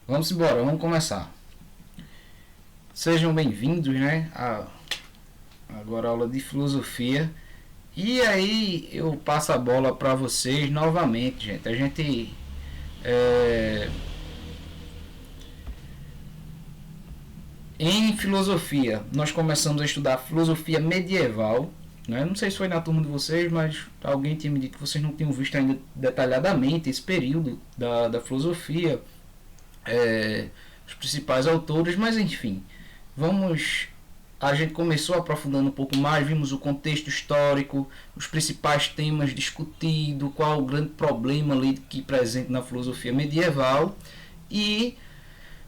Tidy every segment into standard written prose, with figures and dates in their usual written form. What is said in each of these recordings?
Vamos embora, vamos começar. Sejam bem-vindos, né? Agora a aula de filosofia. E aí eu passo a bola para vocês novamente, gente. A gente é, em filosofia nós começamos a estudar filosofia medieval. Né? Não sei se foi na turma de vocês, mas alguém tinha me dito que vocês não tinham visto ainda detalhadamente esse período da filosofia, os principais autores, mas enfim, vamos. A gente começou aprofundando um pouco mais, vimos o contexto histórico, os principais temas discutidos, qual o grande problema ali que presente na filosofia medieval e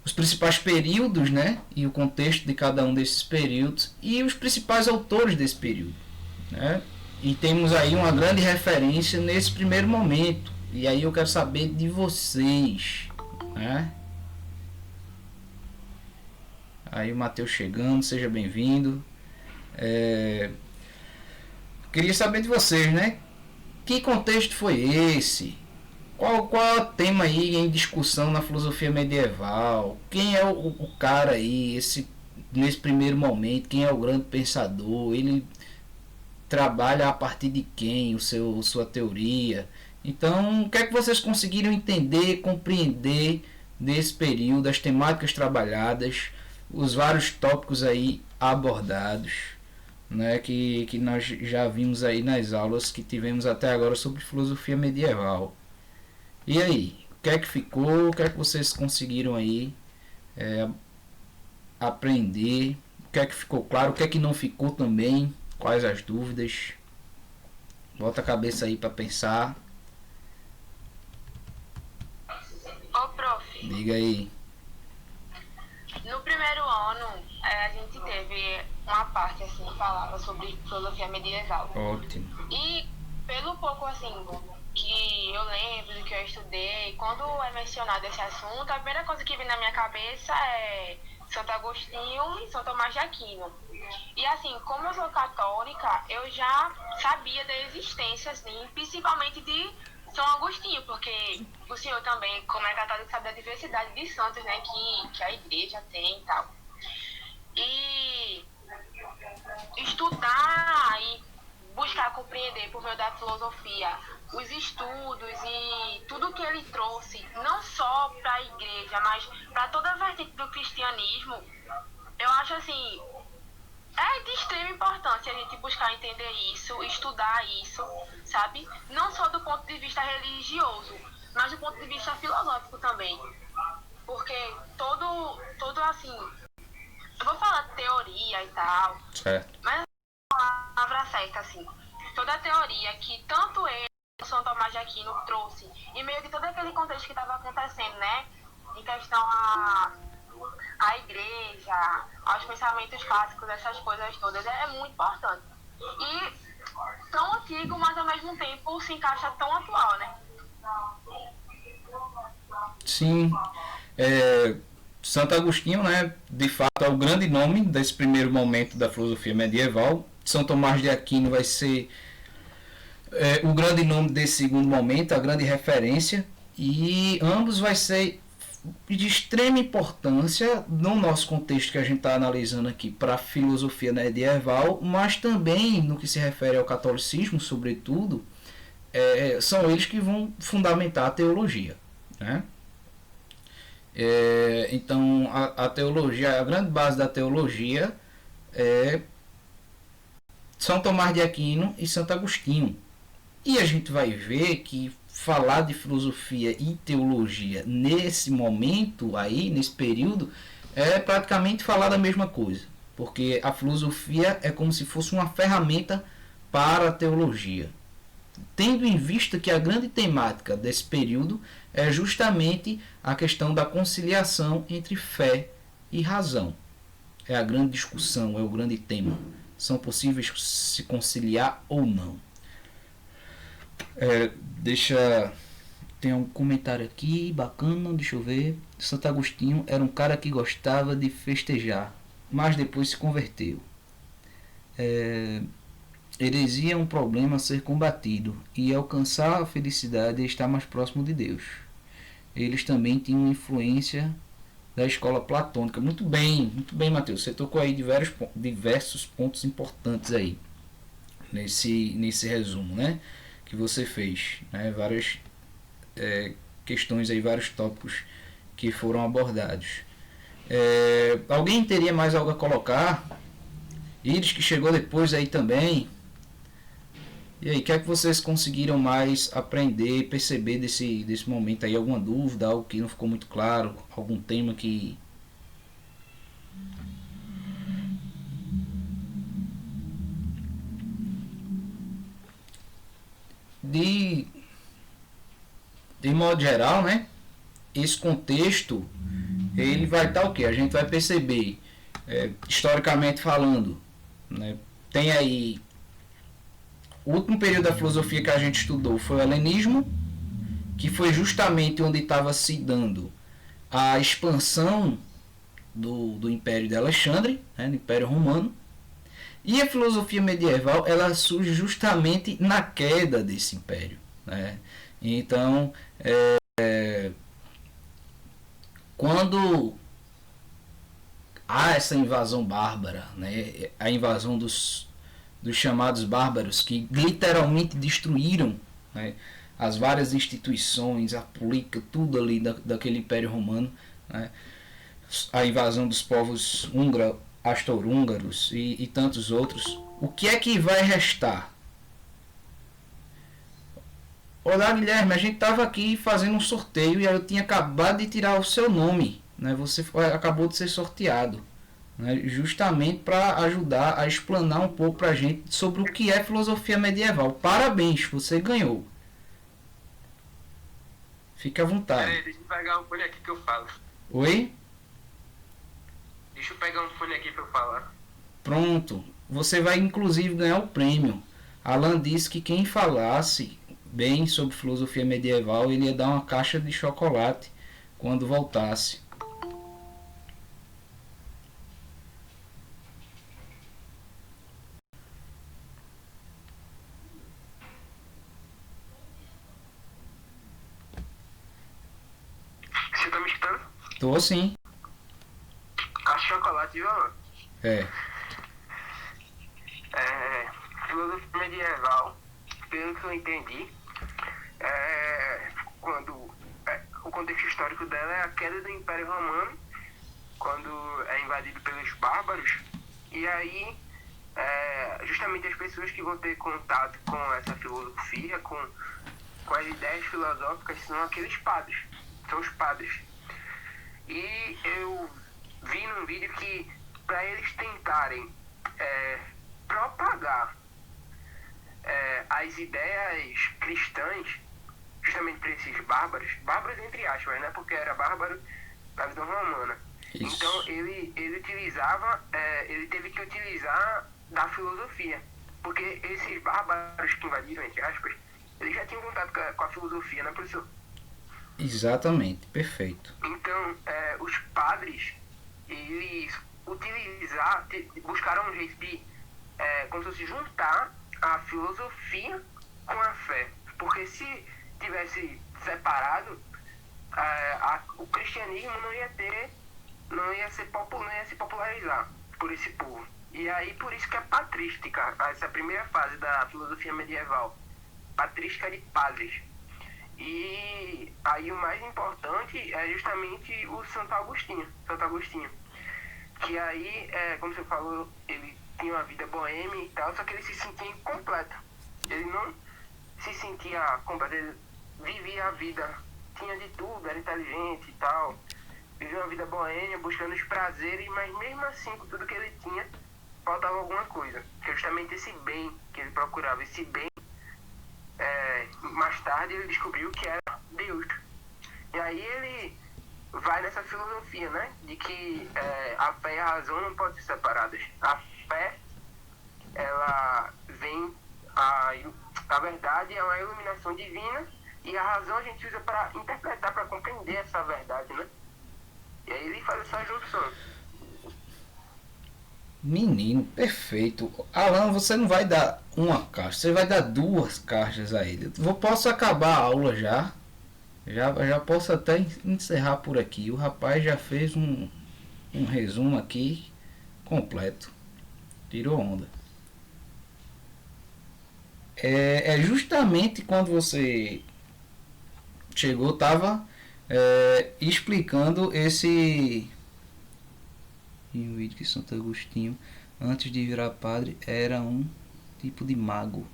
os principais períodos, né, e o contexto de cada um desses períodos e os principais autores desse período, né? E temos aí uma grande referência nesse primeiro momento. E aí eu quero saber de vocês, né? Aí o Matheus chegando, seja bem-vindo. É, Queria saber de vocês, né? Que contexto foi esse? Qual é o tema aí em discussão na filosofia medieval? Quem é o cara aí, nesse primeiro momento? Quem é o grande pensador? Ele trabalha a partir de quem? Sua teoria? Então, o que é que vocês conseguiram entender, compreender desse período, as temáticas trabalhadas, os vários tópicos aí abordados, né, que nós já vimos aí nas aulas que tivemos até agora sobre filosofia medieval. E aí, o que é que ficou? O que é que vocês conseguiram aí é, aprender? O que é que ficou claro? O que é que não ficou também? Quais as dúvidas? Bota a cabeça aí para pensar. Ô, prof, Diga aí. no primeiro ano a gente teve uma parte assim que falava sobre filosofia medieval. Ótimo. E pelo pouco assim que eu lembro, do que eu estudei, quando é mencionado esse assunto, a primeira coisa que vem na minha cabeça é Santo Agostinho e São Tomás de Aquino. E assim, como eu sou católica, eu já sabia da existência, assim, principalmente de São Agostinho, porque o senhor também, como é católico, sabe da diversidade de santos, né, que a igreja tem e tal. E estudar e buscar compreender por meio da filosofia os estudos e tudo que ele trouxe, não só para a igreja, mas para toda a vertente do cristianismo, eu acho assim, é de extrema importância a gente buscar entender isso, estudar isso, sabe? Não só do ponto de vista religioso, mas do ponto de vista filosófico também. Porque todo assim, eu vou falar teoria e tal, Certo. mas a palavra certa, assim, toda a teoria que tanto ele, o São Tomás de Aquino, trouxe, e meio que todo aquele contexto que estava acontecendo, né? Em questão a igreja, aos pensamentos clássicos, essas coisas todas, é muito importante. E tão antigo, mas ao mesmo tempo se encaixa tão atual, né? Sim. É, Santo Agostinho, né, de fato é o grande nome desse primeiro momento da filosofia medieval. São Tomás de Aquino vai ser o grande nome desse segundo momento, a grande referência, e ambos vai ser de extrema importância no nosso contexto que a gente está analisando aqui para a filosofia medieval, mas também no que se refere ao catolicismo, sobretudo, são eles que vão fundamentar a teologia, né? Então a teologia, a grande base da teologia é São Tomás de Aquino e Santo Agostinho. E a gente vai ver que falar de filosofia e teologia nesse momento aí, nesse período, é praticamente falar da mesma coisa. Porque a filosofia é como se fosse uma ferramenta para a teologia. Tendo em vista que a grande temática desse período é justamente a questão da conciliação entre fé e razão. É a grande discussão, é o grande tema. São possíveis se conciliar ou não? Deixa. Tem um comentário aqui bacana, deixa eu ver. Santo Agostinho era um cara que gostava de festejar, mas depois se converteu. É, Heresia é um problema a ser combatido e alcançar a felicidade é estar mais próximo de Deus. Eles também tinham influência da escola platônica. Muito bem, Matheus. Você tocou aí diversos pontos importantes aí nesse resumo, né, que você fez, né, várias questões aí, vários tópicos que foram abordados. Alguém teria mais algo a colocar? Iris, que chegou depois aí também. E aí, o que é que vocês conseguiram mais aprender, perceber desse momento aí? Alguma dúvida, algo que não ficou muito claro? Algum tema que... De modo geral, né? Esse contexto, ele vai estar o quê? A gente vai perceber, historicamente falando, né? Tem aí... O último período da filosofia que a gente estudou foi o helenismo, que foi justamente onde estava se dando a expansão do Império de Alexandre, né, do Império Romano. E a filosofia medieval, ela surge justamente na queda desse império, né? Então, quando há essa invasão bárbara, né, a invasão dos chamados bárbaros, que literalmente destruíram, né, as várias instituições, a política, tudo ali daquele Império Romano, né, a invasão dos povos astor-húngaros e tantos outros. O que é que vai restar? Olá, Guilherme, a gente estava aqui fazendo um sorteio e eu tinha acabado de tirar o seu nome, né? Você acabou de ser sorteado, né? Justamente para ajudar a explanar um pouco para a gente sobre o que é filosofia medieval. Parabéns, você ganhou. Fique à vontade. Peraí, deixa eu pegar um fone aqui que eu falo. Oi? Deixa eu pegar um fone aqui para eu falar. Pronto. Você vai inclusive ganhar o prêmio. Alan disse que quem falasse bem sobre filosofia medieval, ele ia dar uma caixa de chocolate quando voltasse. Você tá me escutando? Tô sim. Caixa de chocolate, viu, Alan? Filosofia medieval, pelo que eu entendi, o contexto histórico dela é a queda do Império Romano, quando é invadido pelos bárbaros, e aí justamente as pessoas que vão ter contato com essa filosofia, com as ideias filosóficas, são aqueles padres, são os padres. E eu vi num vídeo que para eles tentarem propagar as ideias cristãs, justamente para esses bárbaros entre aspas, né? Porque era bárbaro na visão romana. Isso. Então ele teve que utilizar da filosofia, porque esses bárbaros que invadiram, entre aspas, eles já tinham contato com a filosofia, né, professor? Exatamente, perfeito. Então, os padres, eles buscaram um jeito de como se fosse juntar a filosofia com a fé, porque se tivesse separado, o cristianismo não ia se popularizar por esse povo. E aí por isso que é patrística, essa primeira fase da filosofia medieval, patrística de padres. E aí o mais importante é justamente o Santo Agostinho, que aí, como você falou, ele tinha uma vida boêmia e tal, só que ele se sentia incompleto. Ele não se sentia completo, ele vivia a vida, tinha de tudo, era inteligente e tal, vivia uma vida boêmia, buscando os prazeres, mas mesmo assim, com tudo que ele tinha, faltava alguma coisa, que é justamente esse bem que ele procurava, esse bem. Mais tarde ele descobriu que era Deus. E aí ele vai nessa filosofia, né? De que a fé e a razão não podem ser separadas. A fé, ela vem... A verdade é uma iluminação divina e a razão a gente usa para interpretar, para compreender essa verdade, né? E aí ele faz essa junção. Menino, perfeito. Alan, você não vai dar uma caixa, você vai dar 2 caixas a ele. Posso acabar a aula já? Já posso até encerrar por aqui. O rapaz já fez um resumo aqui completo. Tirou onda. É justamente quando você chegou, estava explicando esse vídeo que Santo Agostinho, antes de virar padre, era um tipo de mago.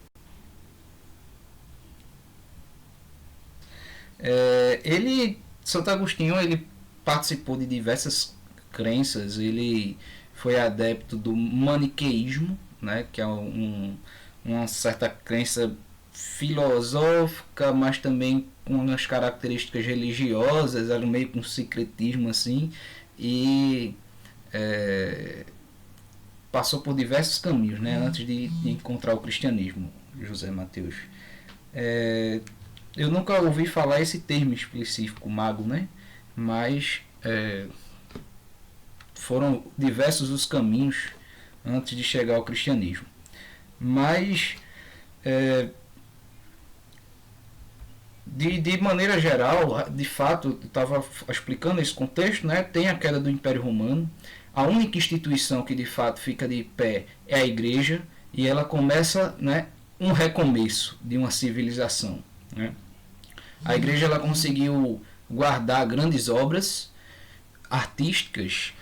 Santo Agostinho, ele participou de diversas crenças. Ele foi adepto do maniqueísmo, né, que é uma certa crença filosófica, mas também com umas características religiosas, era meio com secretismo assim, e passou por diversos caminhos, né, antes de encontrar o cristianismo, José Mateus. Eu nunca ouvi falar esse termo específico, mago, né? Mas foram diversos os caminhos antes de chegar ao cristianismo. Mas, de maneira geral, de fato, eu estava explicando esse contexto, né? Tem a queda do Império Romano. A única instituição que de fato fica de pé é a Igreja, e ela começa, né, um recomeço de uma civilização, né? A Igreja ela conseguiu guardar grandes obras artísticas,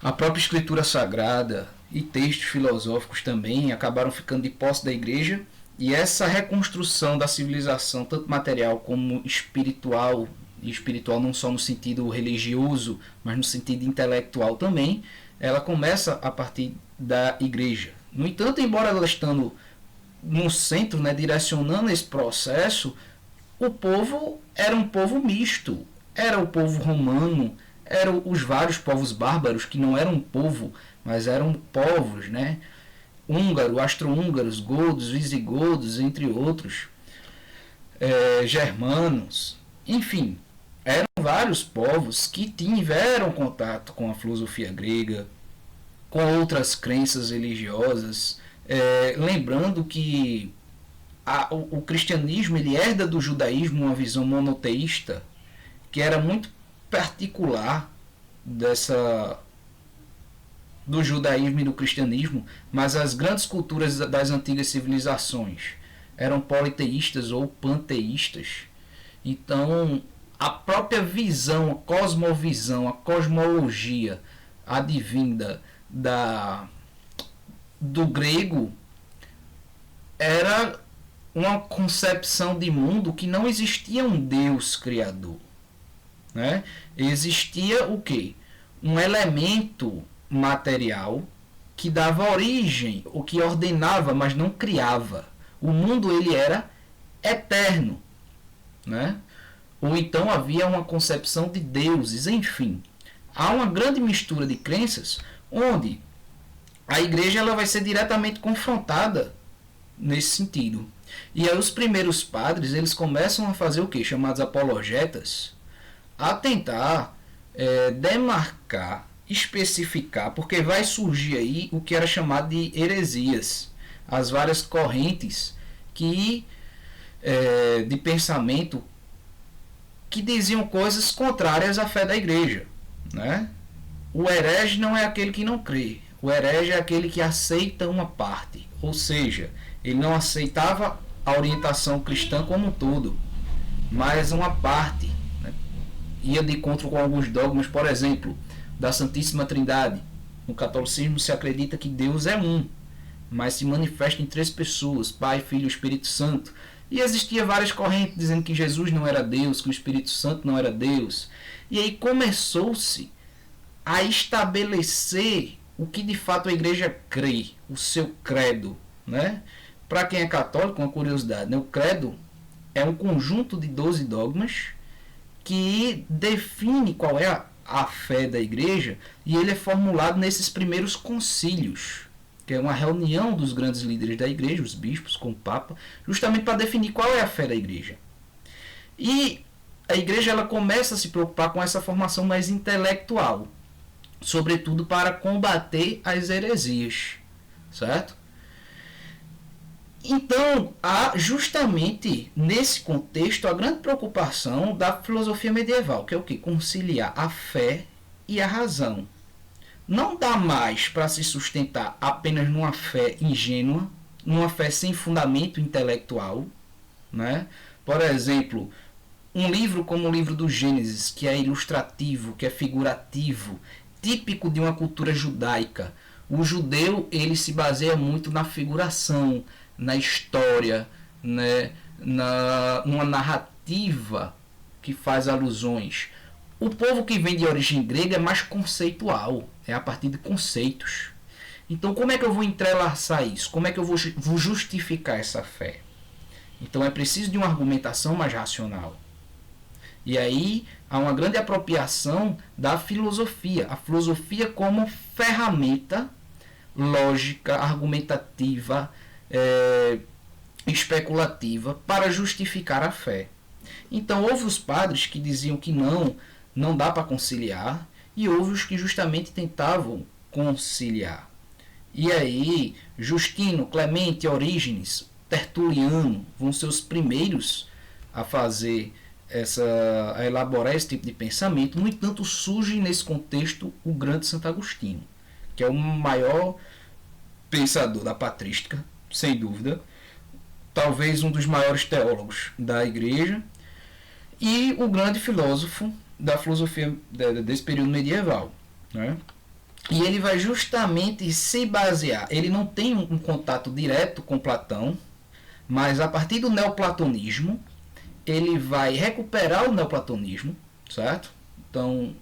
a própria escritura sagrada e textos filosóficos também acabaram ficando de posse da Igreja, e essa reconstrução da civilização, tanto material como espiritual, e espiritual não só no sentido religioso, mas no sentido intelectual também, ela começa a partir da Igreja. No entanto, embora ela estando no centro, né, direcionando esse processo, o povo era um povo misto. Era o povo romano, eram os vários povos bárbaros, que não eram um povo, mas eram povos, né? Húngaro, astro-húngaros, godos, visigodos, entre outros, germanos, enfim, eram vários povos que tiveram contato com a filosofia grega, com outras crenças religiosas, lembrando que o cristianismo ele herda do judaísmo uma visão monoteísta que era muito particular do judaísmo e do cristianismo, mas as grandes culturas das antigas civilizações eram politeístas ou panteístas. Então, a própria visão, a cosmovisão, a cosmologia advinda do grego era uma concepção de mundo que não existia um Deus criador, né? Existia o quê? Um elemento material que dava origem, o que ordenava, mas não criava. O mundo ele era eterno, né? Ou então havia uma concepção de deuses, enfim. Há uma grande mistura de crenças onde a igreja ela vai ser diretamente confrontada nesse sentido. E aí os primeiros padres eles começam a fazer o que? Chamados apologetas, a tentar demarcar, especificar, porque vai surgir aí o que era chamado de heresias, as várias correntes de pensamento que diziam coisas contrárias à fé da igreja, né? O herege não é aquele que não crê, o herege é aquele que aceita uma parte, ou seja, ele não aceitava a orientação cristã como um todo, mas uma parte, né? Ia de encontro com alguns dogmas, por exemplo, da Santíssima Trindade. No catolicismo se acredita que Deus é um, mas se manifesta em 3 pessoas, Pai, Filho e Espírito Santo. E existia várias correntes dizendo que Jesus não era Deus, que o Espírito Santo não era Deus. E aí começou-se a estabelecer o que de fato a igreja crê, o seu credo, né? Para quem é católico, uma curiosidade, né? O credo é um conjunto de 12 dogmas que define qual é a fé da igreja, e ele é formulado nesses primeiros concílios, que é uma reunião dos grandes líderes da igreja, os bispos com o Papa, justamente para definir qual é a fé da igreja. E a igreja ela começa a se preocupar com essa formação mais intelectual, sobretudo para combater as heresias, certo? Então, há justamente nesse contexto a grande preocupação da filosofia medieval, que é o que? Conciliar a fé e a razão. Não dá mais para se sustentar apenas numa fé ingênua, numa fé sem fundamento intelectual, né? Por exemplo, um livro como o livro do Gênesis, que é ilustrativo, que é figurativo, típico de uma cultura judaica. O judeu ele se baseia muito na figuração, na história, né? Numa narrativa que faz alusões. O povo que vem de origem grega é mais conceitual, é a partir de conceitos. Então, como é que eu vou entrelaçar isso? Como é que eu vou justificar essa fé? Então, é preciso de uma argumentação mais racional. E aí, há uma grande apropriação da filosofia. A filosofia como ferramenta lógica, argumentativa, especulativa, para justificar a fé. Então, houve os padres que diziam que não dá para conciliar, e houve os que justamente tentavam conciliar. E aí, Justino, Clemente, Orígenes, Tertuliano vão ser os primeiros a fazer a elaborar esse tipo de pensamento. No entanto, surge nesse contexto o grande Santo Agostinho, que é o maior pensador da patrística, sem dúvida, talvez um dos maiores teólogos da igreja, e o grande filósofo da filosofia desse período medieval, né? E ele vai justamente se basear, ele não tem um contato direto com Platão, mas a partir do neoplatonismo, ele vai recuperar o neoplatonismo, certo? Então,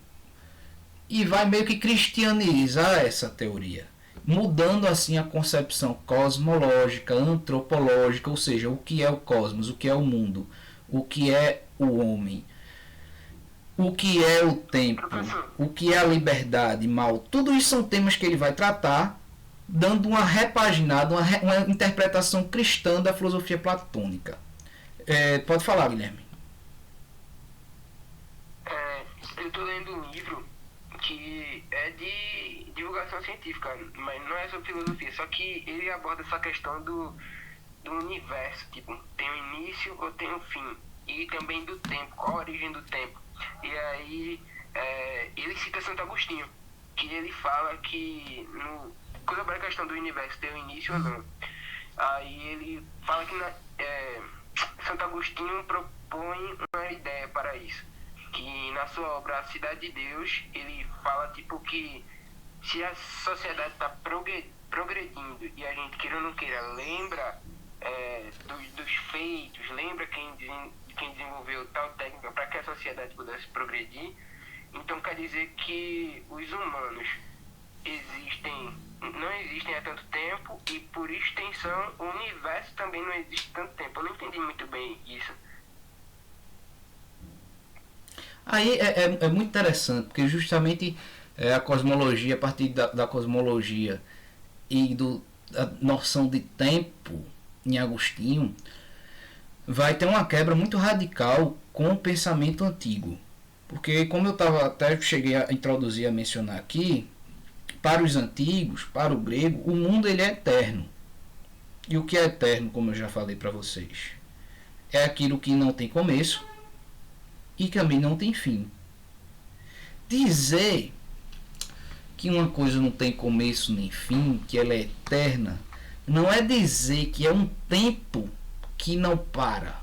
e vai meio que cristianizar essa teoria, mudando assim a concepção cosmológica, antropológica, ou seja, o que é o cosmos, o que é o mundo, o que é o homem, o que é o tempo, o que é a liberdade, mal. Tudo isso são temas que ele vai tratar, dando uma repaginada, uma interpretação cristã da filosofia platônica. Pode falar, Guilherme. Eu estou lendo um livro que é de divulgação científica, mas não é sobre filosofia, só que ele aborda essa questão do universo, tipo, tem um início ou tem um fim, e também do tempo, qual a origem do tempo. E aí ele cita Santo Agostinho, que ele fala que sobre a questão do universo ter um início ou não. Aí ele fala que Santo Agostinho propõe uma ideia para isso, que na sua obra A Cidade de Deus, ele fala tipo que se a sociedade está progredindo e a gente, queira ou não queira, lembra dos feitos, lembra quem desenvolveu tal técnica para que a sociedade pudesse progredir, então quer dizer que os humanos não existem há tanto tempo, e por extensão o universo também não existe há tanto tempo. Eu não entendi muito bem isso. Aí é muito interessante, porque justamente a cosmologia, a partir da cosmologia e da noção de tempo em Agostinho, vai ter uma quebra muito radical com o pensamento antigo. Porque, como eu até cheguei a introduzir, a mencionar aqui, para os antigos, para o grego, o mundo ele é eterno. E o que é eterno, como eu já falei para vocês, é aquilo que não tem começo e também não tem fim. Dizer que uma coisa não tem começo nem fim, que ela é eterna, não é dizer que é um tempo que não para,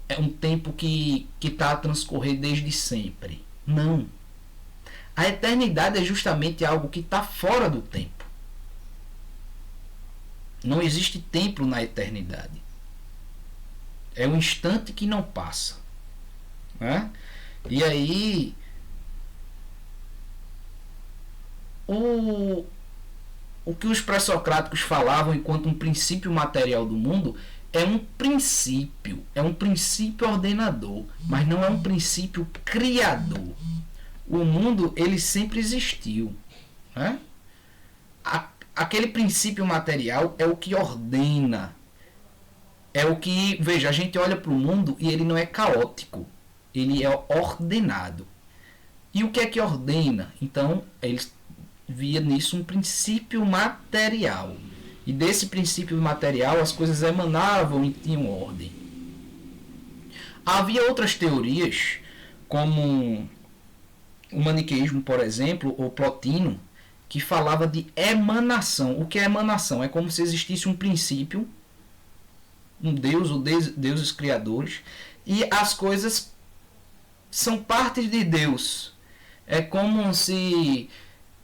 é um tempo que está a transcorrer desde sempre. Não. A eternidade é justamente algo que está fora do tempo. Não existe tempo na eternidade. É um instante que não passa, né? E aí o que os pré-socráticos falavam enquanto um princípio material do mundo é um princípio ordenador, mas não é um princípio criador. O mundo ele sempre existiu, né? Aquele princípio material é o que ordena, é o que, veja, a gente olha para o mundo e ele não é caótico, ele é ordenado. E o que é que ordena? Então eles via nisso um princípio material. E desse princípio material as coisas emanavam e tinham ordem. Havia outras teorias, como o maniqueísmo, por exemplo, ou Plotino, que falava de emanação. O que é emanação? É como se existisse um princípio, um Deus ou deuses criadores, e as coisas são partes de Deus. É como se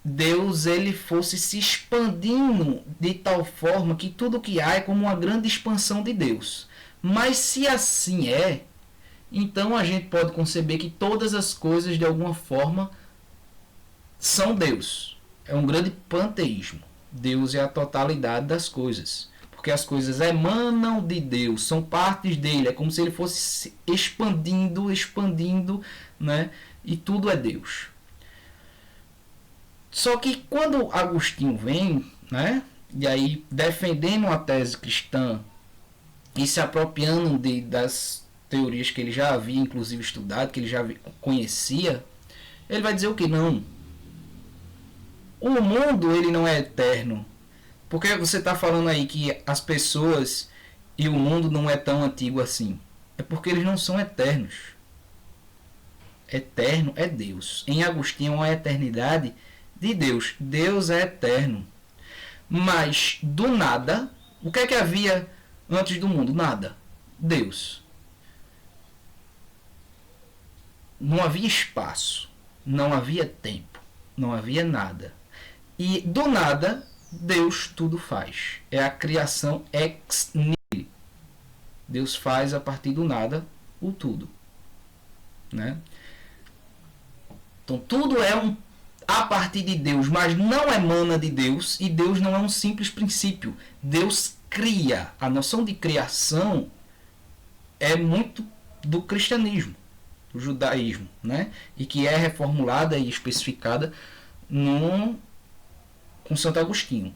Deus ele fosse se expandindo de tal forma que tudo que há é como uma grande expansão de Deus. Mas se assim é, então a gente pode conceber que todas as coisas de alguma forma são Deus. É um grande panteísmo. Deus é a totalidade das coisas. Porque as coisas emanam de Deus, são partes dele. É como se ele fosse expandindo, né? E tudo é Deus. Só que quando Agostinho vem, né? E aí defendendo a tese cristã e se apropriando das teorias que ele já havia inclusive estudado, que ele já conhecia, ele vai dizer o que? Não. O mundo ele não é eterno. Porque você está falando aí que as pessoas e o mundo não é tão antigo assim. É porque eles não são eternos. Eterno é Deus. Em Agostinho é uma eternidade de Deus. Deus é eterno. Mas do nada, o que é que havia antes do mundo? Nada. Deus. Não havia espaço. Não havia tempo. Não havia nada. E do nada, Deus tudo faz. É a criação ex nihilo. Deus faz a partir do nada o tudo. Né? Então tudo é a partir de Deus, mas não emana de Deus, e Deus não é um simples princípio. Deus cria. A noção de criação é muito do cristianismo, do judaísmo, né? E que é reformulada e especificada com Santo Agostinho.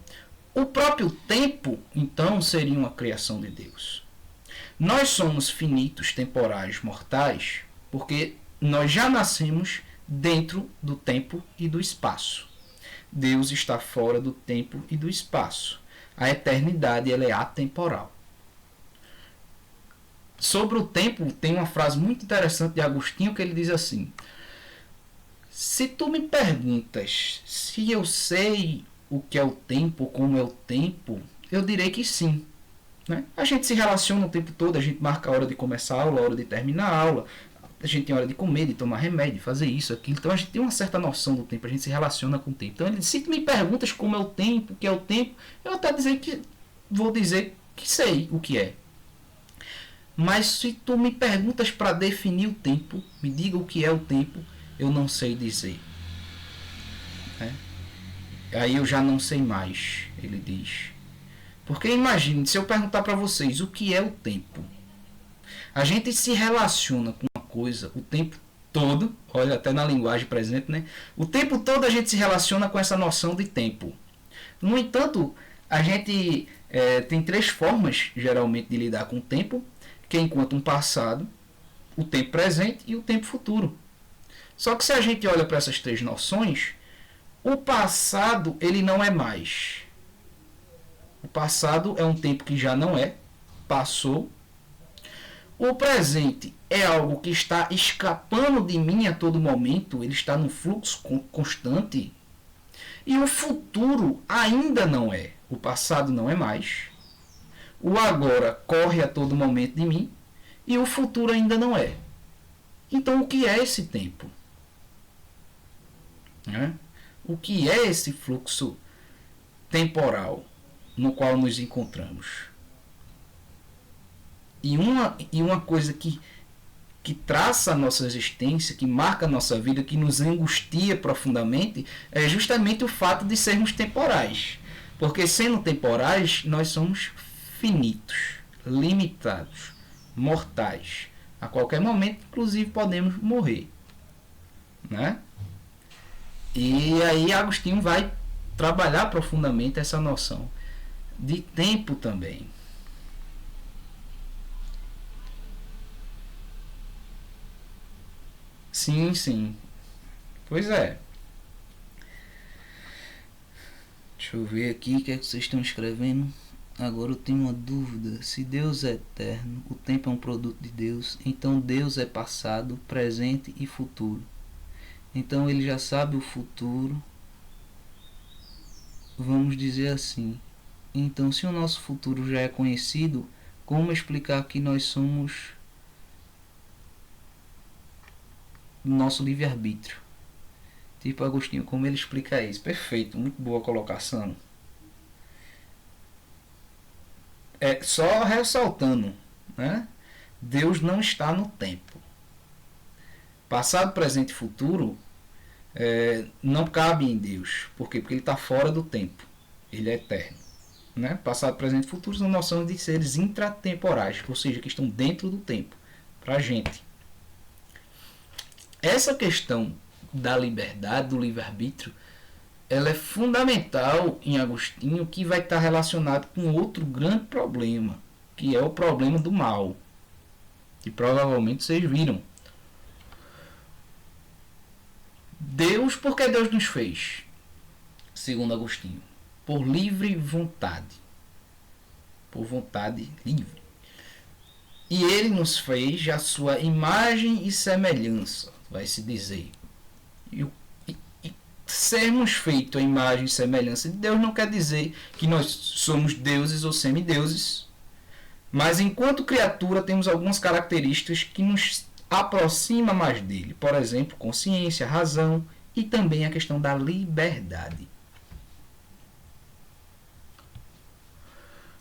O próprio tempo, então, seria uma criação de Deus. Nós somos finitos, temporais, mortais, porque nós já nascemos dentro do tempo e do espaço. Deus está fora do tempo e do espaço. A eternidade ela é atemporal. Sobre o tempo, tem uma frase muito interessante de Agostinho que ele diz assim: se tu me perguntas se eu sei o que é o tempo, como é o tempo, eu direi que sim. Né? A gente se relaciona o tempo todo, a gente marca a hora de começar a aula, a hora de terminar a aula, a gente tem hora de comer, de tomar remédio, de fazer isso, aquilo. Então a gente tem uma certa noção do tempo, a gente se relaciona com o tempo. Então ele diz, se tu me perguntas como é o tempo, o que é o tempo, eu até vou dizer que sei o que é. Mas se tu me perguntas para definir o tempo, me diga o que é o tempo, eu não sei dizer. Aí eu já não sei mais, ele diz. Porque imagine, se eu perguntar para vocês o que é o tempo. A gente se relaciona com uma coisa o tempo todo, olha, até na linguagem presente, né? O tempo todo a gente se relaciona com essa noção de tempo. No entanto, a gente tem três formas, geralmente, de lidar com o tempo, que é enquanto um passado, o tempo presente e o tempo futuro. Só que se a gente olha para essas três noções, o passado ele não é mais. O passado é um tempo que já não é, passou. O presente é algo que está escapando de mim a todo momento, ele está num fluxo constante. E o futuro ainda não é. O passado não é mais. O agora corre a todo momento de mim e o futuro ainda não é. Então o que é esse tempo? O que é esse fluxo temporal no qual nos encontramos? E uma coisa que traça a nossa existência, que marca a nossa vida, que nos angustia profundamente, é justamente o fato de sermos temporais. Porque sendo temporais, nós somos finitos, limitados, mortais. A qualquer momento, inclusive, podemos morrer. Né? E aí Agostinho vai trabalhar profundamente essa noção de tempo também. Sim, sim. Pois é. Deixa eu ver aqui o que é que vocês estão escrevendo. Agora eu tenho uma dúvida. Se Deus é eterno, o tempo é um produto de Deus, então Deus é passado, presente e futuro. Então ele já sabe o futuro. Vamos dizer assim. Então, se o nosso futuro já é conhecido, como explicar que nós somos do nosso livre-arbítrio? Tipo Agostinho, como ele explica isso? Perfeito, muito boa colocação. É só ressaltando, né? Deus não está no tempo. Passado, presente e futuro não cabe em Deus. Por quê? Porque ele está fora do tempo. Ele é eterno. Né? Passado, presente e futuro são noções de seres intratemporais, ou seja, que estão dentro do tempo, para a gente. Essa questão da liberdade, do livre-arbítrio, ela é fundamental em Agostinho, que vai estar relacionado com outro grande problema, que é o problema do mal, que provavelmente vocês viram. Deus, por que Deus nos fez? Segundo Agostinho, por livre vontade. Por vontade livre. E ele nos fez a sua imagem e semelhança, vai se dizer. E sermos feitos a imagem e semelhança de Deus não quer dizer que nós somos deuses ou semideuses, mas enquanto criatura temos algumas características que nos aproximam mais dele. Por exemplo, consciência, razão e também a questão da liberdade.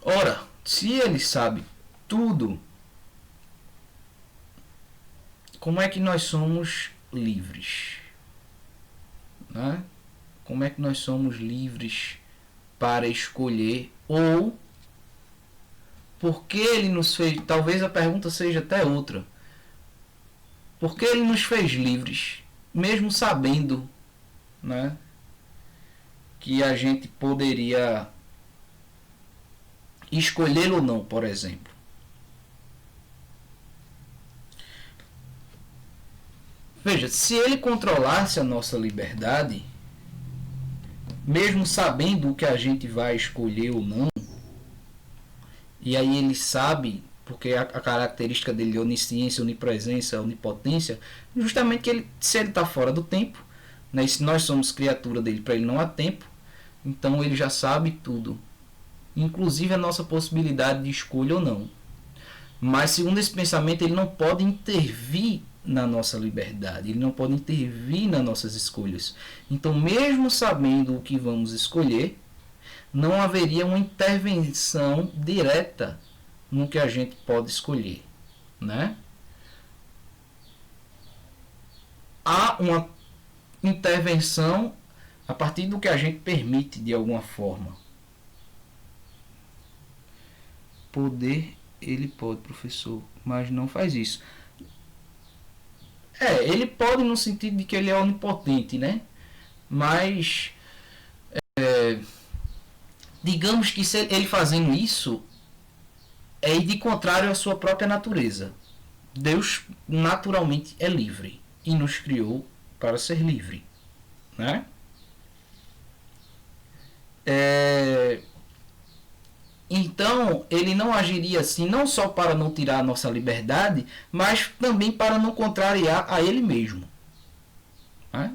Ora, se ele sabe tudo, como é que nós somos livres? Né? Como é que nós somos livres para escolher? Ou por que ele nos fez? Talvez a pergunta seja até outra. Por que ele nos fez livres, mesmo sabendo, né, que a gente poderia escolher ou não, por exemplo? Veja, se ele controlasse a nossa liberdade, mesmo sabendo o que a gente vai escolher ou não, e aí ele sabe, porque a característica dele de onisciência, onipresença, onipotência, justamente que ele, se ele está fora do tempo, né, se nós somos criatura dele, para ele não há tempo, então ele já sabe tudo, inclusive a nossa possibilidade de escolha ou não. Mas segundo esse pensamento, ele não pode intervir na nossa liberdade, ele não pode intervir nas nossas escolhas. Então, mesmo sabendo o que vamos escolher, não haveria uma intervenção direta no que a gente pode escolher, né? Há uma intervenção a partir do que a gente permite de alguma forma. Poder, ele pode, professor, mas não faz isso. Ele pode no sentido de que ele é onipotente, né? Mas digamos que se ele fazendo isso é ir de contrário à sua própria natureza. Deus naturalmente é livre e nos criou para ser livre, né? Então, ele não agiria assim, não só para não tirar a nossa liberdade, mas também para não contrariar a ele mesmo, né?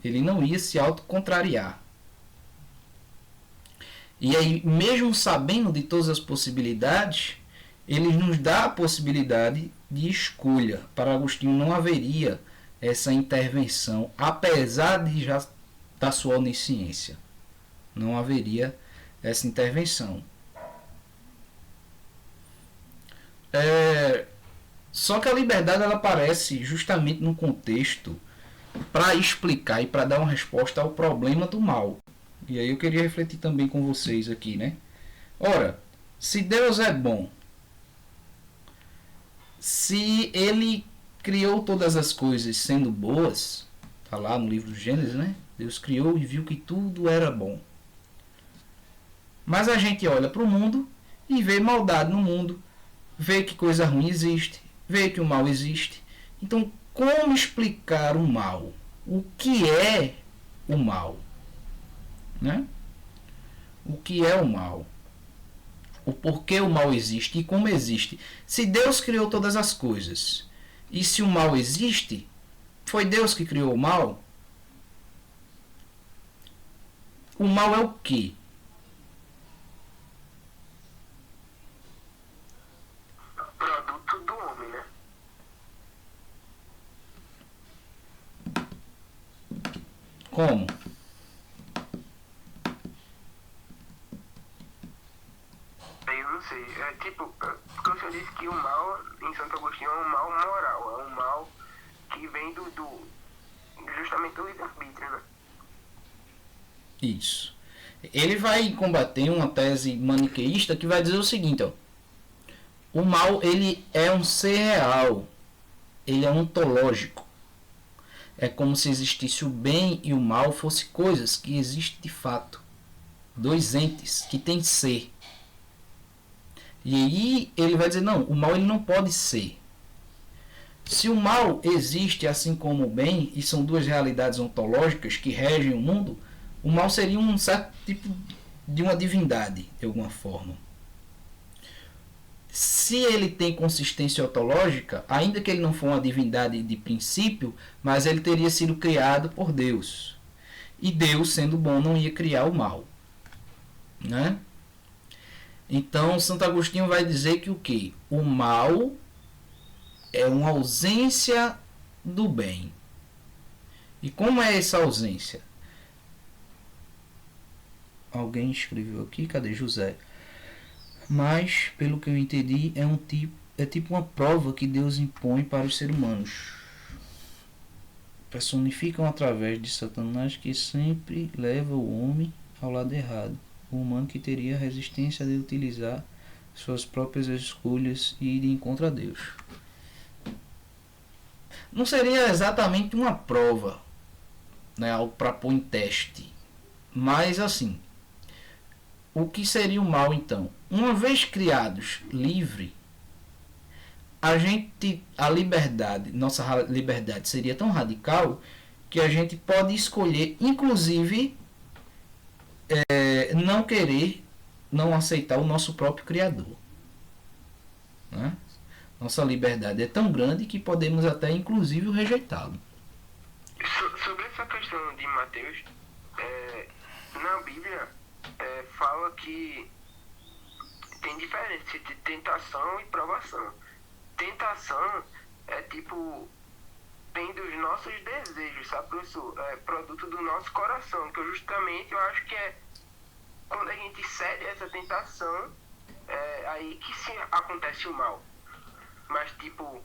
Ele não ia se autocontrariar. E aí, mesmo sabendo de todas as possibilidades, ele nos dá a possibilidade de escolha. Para Agostinho não haveria essa intervenção, apesar de já da sua onisciência. Não haveria essa intervenção. Só que a liberdade ela aparece justamente no contexto para explicar e para dar uma resposta ao problema do mal. E aí eu queria refletir também com vocês aqui, né? Ora, se Deus é bom, se ele criou todas as coisas sendo boas, está lá no livro do Gênesis, né? Deus criou e viu que tudo era bom. Mas a gente olha para o mundo e vê maldade no mundo, vê que coisa ruim existe, vê que o mal existe. Então, como explicar o mal? O que é o mal? Né? o que é o mal, o porquê o mal existe e como existe. Se Deus criou todas as coisas, e se o mal existe, foi Deus que criou o mal? O mal é o quê? Produto do homem, né? Como? Eu não sei. É tipo, porque o senhor disse que o mal em Santo Agostinho é um mal moral, é um mal que vem justamente do livre-arbítrio, né? Isso. Ele vai combater uma tese maniqueísta que vai dizer o seguinte, ó. O mal, ele é um ser real. Ele é ontológico. É como se existisse o bem e o mal fossem coisas que existem de fato. Dois entes que têm ser. E aí ele vai dizer, não, o mal ele não pode ser. Se o mal existe assim como o bem, e são duas realidades ontológicas que regem o mundo, o mal seria um certo tipo de uma divindade, de alguma forma. Se ele tem consistência ontológica, ainda que ele não for uma divindade de princípio, mas ele teria sido criado por Deus. E Deus, sendo bom, não ia criar o mal. Né? Então, Santo Agostinho vai dizer que o quê? O mal é uma ausência do bem. E como é essa ausência? Alguém escreveu aqui, cadê José? Mas, pelo que eu entendi, é tipo uma prova que Deus impõe para os seres humanos. Personificam através de Satanás que sempre leva o homem ao lado errado. O humano que teria a resistência de utilizar suas próprias escolhas e ir de encontro a Deus. Não seria exatamente uma prova, né, algo para pôr em teste. Mas assim, o que seria o mal então? Uma vez criados livre, a liberdade, nossa liberdade seria tão radical que a gente pode escolher, inclusive, não querer, não aceitar o nosso próprio Criador. Né? Nossa liberdade é tão grande que podemos até, inclusive, rejeitá-lo. Sobre essa questão de Mateus, na Bíblia fala que tem diferença entre tentação e provação. Tentação é tipo, vem dos nossos desejos, sabe, professor? É produto do nosso coração, que justamente eu acho que é quando a gente cede a essa tentação, aí que sim acontece o mal. Mas tipo,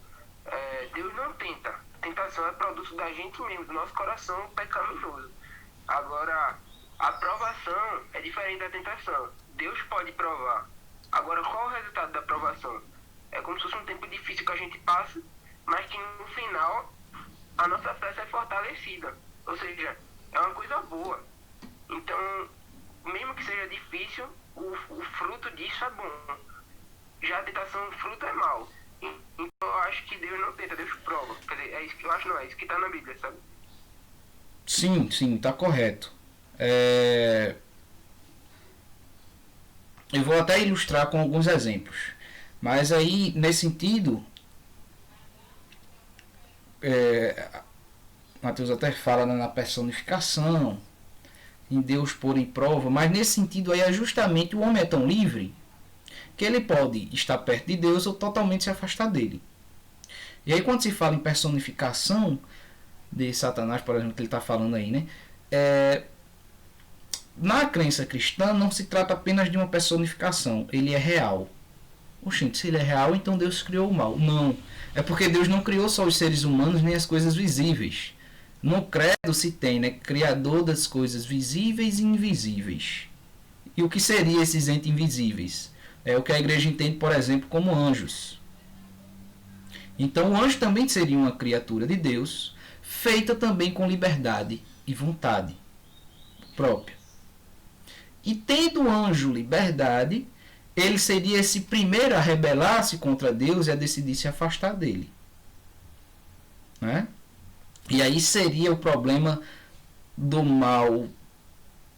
Deus não tenta. Tentação é produto da gente mesmo, do nosso coração pecaminoso. Agora, a provação é diferente da tentação. Deus pode provar. Agora, qual é o resultado da provação? É como se fosse um tempo difícil que a gente passa, mas que no final a nossa fé é fortalecida. Ou seja, é uma coisa boa. Então, mesmo que seja difícil, o fruto disso é bom. Já a tentação, o fruto é mau. Então eu acho que Deus não tenta, Deus prova. Quer dizer, é isso que eu acho, não, é isso que está na Bíblia, sabe? Sim, está correto. Eu vou até ilustrar com alguns exemplos. Mas aí, nesse sentido, Mateus até fala na personificação, em Deus pôr em prova, mas nesse sentido aí é justamente o homem é tão livre que ele pode estar perto de Deus ou totalmente se afastar dele. E aí quando se fala em personificação de Satanás, por exemplo, que ele está falando aí, né? Na crença cristã não se trata apenas de uma personificação, ele é real. Oxente, se ele é real, então Deus criou o mal. Não, é porque Deus não criou só os seres humanos nem as coisas visíveis. No credo se tem, né, criador das coisas visíveis e invisíveis. E o que seriam esses entes invisíveis? É o que a igreja entende, por exemplo, como anjos. Então o anjo também seria uma criatura de Deus, feita também com liberdade e vontade própria. E tendo o anjo liberdade, ele seria esse primeiro a rebelar-se contra Deus e a decidir se afastar dele. Né? E aí seria o problema do mal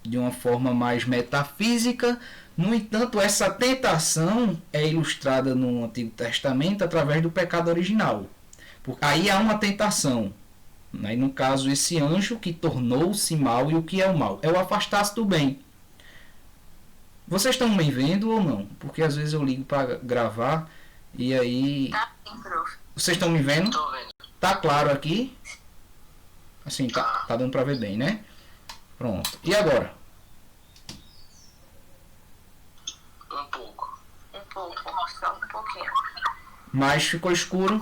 de uma forma mais metafísica. No entanto, essa tentação é ilustrada no Antigo Testamento através do pecado original. Porque aí há uma tentação. Aí, no caso, esse anjo que tornou-se mal. E o que é o mal? É o afastar-se do bem. Vocês estão me vendo ou não? Porque às vezes eu ligo para gravar e aí... Tá sim, prof. Vocês estão me vendo? Tô vendo. Tá claro aqui? Assim, tá dando para ver bem, né? Pronto. E agora? Um pouco. Um pouco, só um pouquinho. Mas ficou escuro?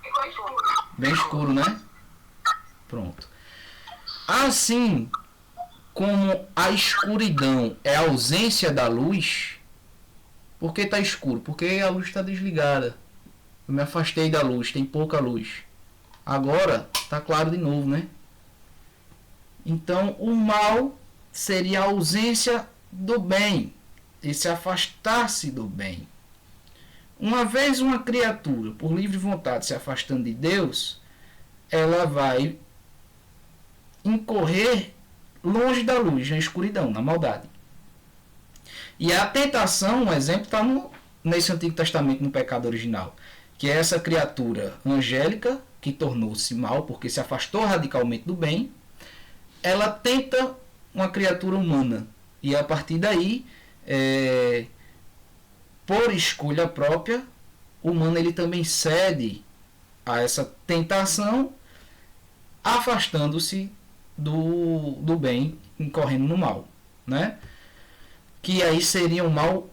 Ficou escuro. Bem escuro, né? Pronto. Assim como a escuridão é a ausência da luz, por que está escuro? Porque a luz está desligada. Eu me afastei da luz, tem pouca luz. Agora está claro de novo, né? Então o mal seria a ausência do bem, esse afastar-se do bem. Uma vez uma criatura, por livre vontade, se afastando de Deus, ela vai incorrer longe da luz, na escuridão, na maldade. E a tentação, um exemplo, está nesse Antigo Testamento, no pecado original, que é essa criatura angélica, que tornou-se mal, porque se afastou radicalmente do bem, ela tenta uma criatura humana. E a partir daí, por escolha própria, o humano ele também cede a essa tentação, afastando-se do bem, incorrendo no mal, né? Que aí seria um mal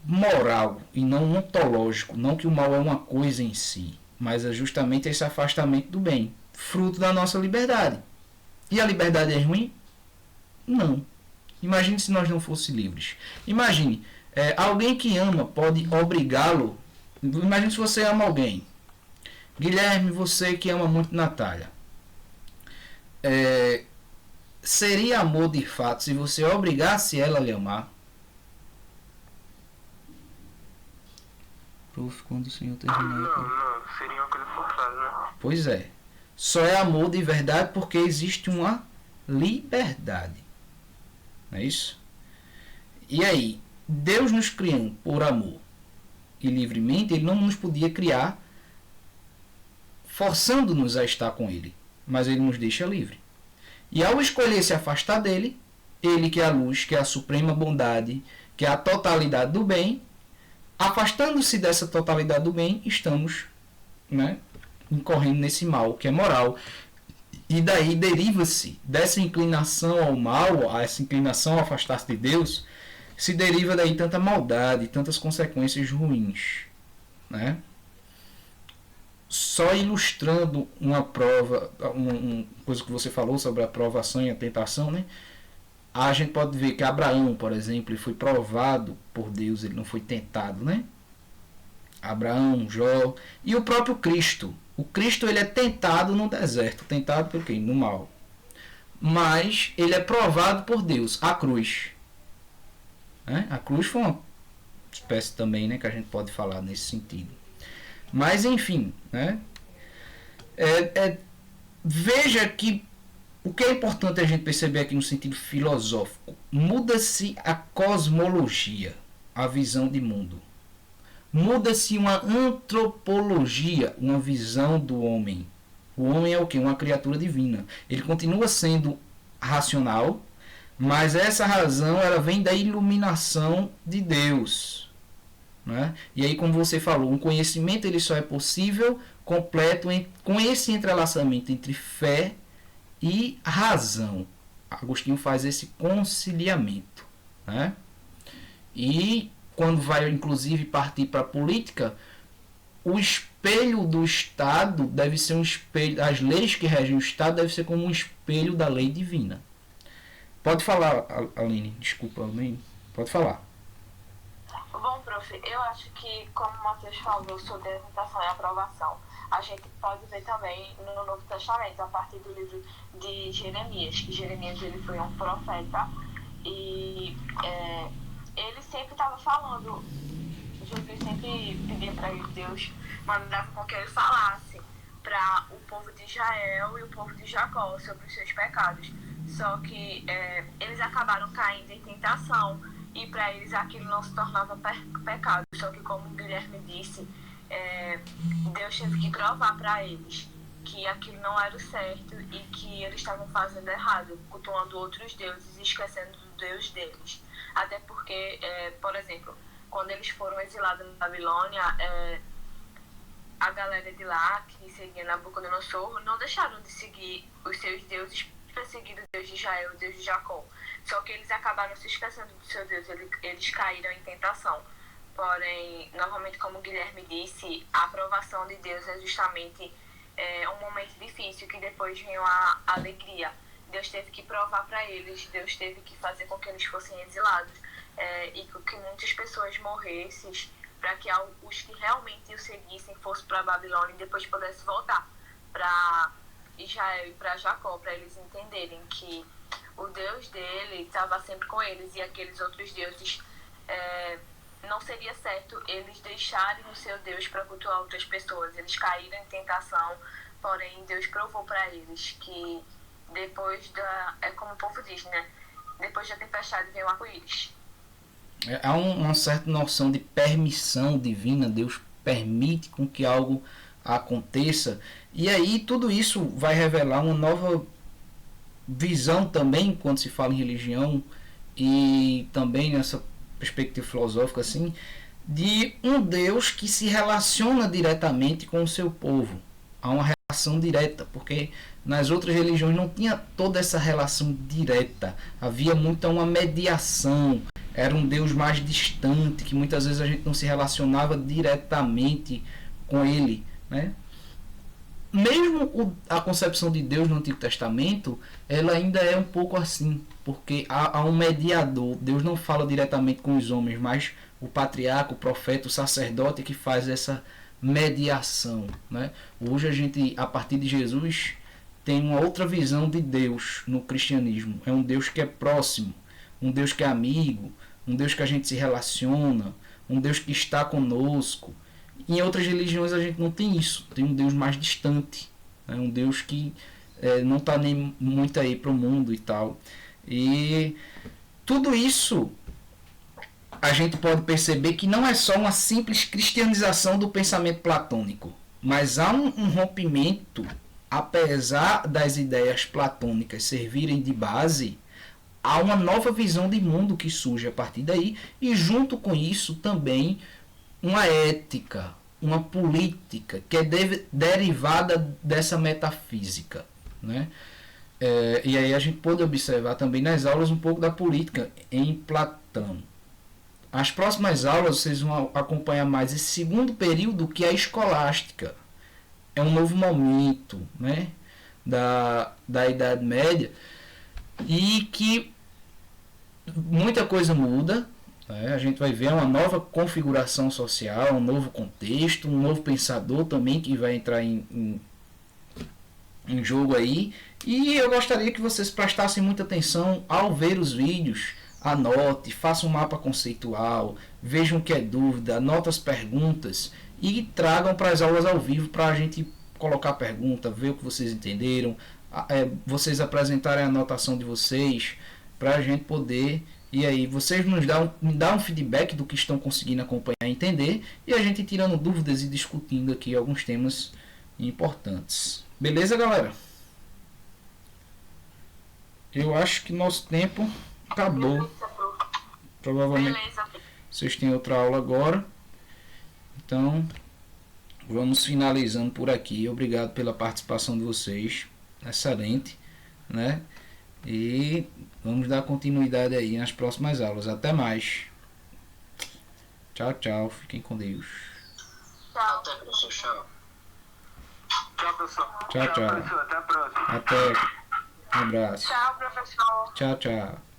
moral e não ontológico, não que o mal é uma coisa em si, mas é justamente esse afastamento do bem, fruto da nossa liberdade. E a liberdade é ruim? Não. Imagine se nós não fossemos livres. Imagine, alguém que ama pode obrigá-lo. Imagine se você ama alguém. Guilherme, você que ama muito Natália. Seria amor de fato se você obrigasse ela a lhe amar? Prof, quando o senhor terminar... Não, seria uma coisa forçada, né? Pois é. Só é amor de verdade porque existe uma liberdade. Não é isso? E aí, Deus nos criando por amor e livremente, Ele não nos podia criar forçando-nos a estar com Ele, mas Ele nos deixa livre. E ao escolher se afastar dele, Ele que é a luz, que é a suprema bondade, que é a totalidade do bem, afastando-se dessa totalidade do bem, estamos, né, incorrendo nesse mal, que é moral. E daí deriva-se dessa inclinação ao mal, a essa inclinação a afastar-se de Deus, se deriva daí tanta maldade, tantas consequências ruins, né? Só ilustrando uma prova, uma coisa que você falou sobre a provação e a tentação, né? A gente pode ver que Abraão, por exemplo, ele foi provado por Deus, ele não foi tentado, né? Abraão, Jó e o próprio Cristo. O Cristo ele é tentado no deserto, tentado por quem? No mal. Mas ele é provado por Deus, a cruz. A cruz foi uma espécie também, né, que a gente pode falar nesse sentido. Mas enfim, né? Veja que o que é importante a gente perceber aqui no sentido filosófico, muda-se a cosmologia, a visão de mundo. Muda-se uma antropologia, uma visão do homem. O homem é o quê? Uma criatura divina. Ele continua sendo racional, mas essa razão ela vem da iluminação de Deus, né? E aí, como você falou, um conhecimento ele só é possível completo com esse entrelaçamento entre fé e razão. Agostinho faz esse conciliamento, né? E quando vai inclusive partir para a política, o espelho do Estado deve ser um espelho, as leis que regem o Estado devem ser como um espelho da lei divina. Pode falar, Aline, desculpa, Aline, pode falar. Bom, prof, eu acho que, como o Matheus falou sobre a tentação e a aprovação, a gente pode ver também no Novo Testamento, a partir do livro de Jeremias, que Jeremias ele foi um profeta e ele sempre estava falando, Jesus sempre pedia para ele, Deus mandava com que ele falasse para o povo de Israel e o povo de Jacó sobre os seus pecados. Só que eles acabaram caindo em tentação e para eles aquilo não se tornava pecado. Só que, como o Guilherme disse, Deus teve que provar para eles que aquilo não era o certo e que eles estavam fazendo errado, cultuando outros deuses e esquecendo do Deus deles. Até porque, por exemplo, quando eles foram exilados na Babilônia, a galera de lá, que seguia Nabucodonosor, não deixaram de seguir os seus deuses para seguir o Deus de Israel, o Deus de Jacó. Só que eles acabaram se esquecendo do seu Deus, eles caíram em tentação. Porém, novamente, como o Guilherme disse, a aprovação de Deus é justamente um momento difícil, que depois vem a alegria. Deus teve que provar para eles, Deus teve que fazer com que eles fossem exilados e que muitas pessoas morressem, para que os que realmente o seguissem fossem para a Babilônia e depois pudessem voltar para Israel e para Jacó, para eles entenderem que o Deus dele estava sempre com eles e aqueles outros deuses não seria certo eles deixarem o seu Deus para cultuar outras pessoas. Eles caíram em tentação, porém Deus provou para eles que depois é como o povo diz, né? Depois da tempestade vem o arco-íris. Há uma certa noção de permissão divina. Deus permite com que algo aconteça, e aí tudo isso vai revelar uma nova visão também quando se fala em religião, e também nessa perspectiva filosófica assim, de um Deus que se relaciona diretamente com o seu povo. Há uma relação direta, porque nas outras religiões não tinha toda essa relação direta, havia muita uma mediação. Era um Deus mais distante, que muitas vezes a gente não se relacionava diretamente com ele, né? Mesmo a concepção de Deus no Antigo Testamento, ela ainda é um pouco assim, porque há um mediador. Deus não fala diretamente com os homens, mas o patriarca, o profeta, o sacerdote que faz essa mediação, né? Hoje a gente, a partir de Jesus, tem uma outra visão de Deus no cristianismo. É um Deus que é próximo, um Deus que é amigo, um Deus que a gente se relaciona, um Deus que está conosco. Em outras religiões a gente não tem isso, tem um Deus mais distante, né? Um Deus que não está nem muito aí para o mundo e tal. E tudo isso a gente pode perceber que não é só uma simples cristianização do pensamento platônico, mas há um rompimento. Apesar das ideias platônicas servirem de base, há uma nova visão de mundo que surge a partir daí, e junto com isso também uma ética, uma política que é derivada dessa metafísica, né? E aí a gente pode observar também nas aulas um pouco da política em Platão. As próximas aulas vocês vão acompanhar mais esse segundo período, que é a escolástica. É um novo momento, né, da Idade Média, e que muita coisa muda, né? A gente vai ver uma nova configuração social, um novo contexto, um novo pensador também que vai entrar em jogo aí. E eu gostaria que vocês prestassem muita atenção ao ver os vídeos. Anote, faça um mapa conceitual, vejam o que é dúvida, anote as perguntas e tragam para as aulas ao vivo para a gente colocar pergunta, ver o que vocês entenderam, vocês apresentarem a anotação de vocês para a gente poder, e aí vocês me dão um feedback do que estão conseguindo acompanhar e entender, e a gente tirando dúvidas e discutindo aqui alguns temas importantes. Beleza, galera? Eu acho que nosso tempo acabou. Provavelmente vocês têm outra aula agora. Então, vamos finalizando por aqui. Obrigado pela participação de vocês. Excelente, né? E vamos dar continuidade aí nas próximas aulas. Até mais. Tchau, tchau. Fiquem com Deus. Tchau. Até, professor. Tchau. Tchau, professor. Tchau, tchau. Professor. Até a próxima. Até. Um abraço. Tchau, professor. Tchau, tchau.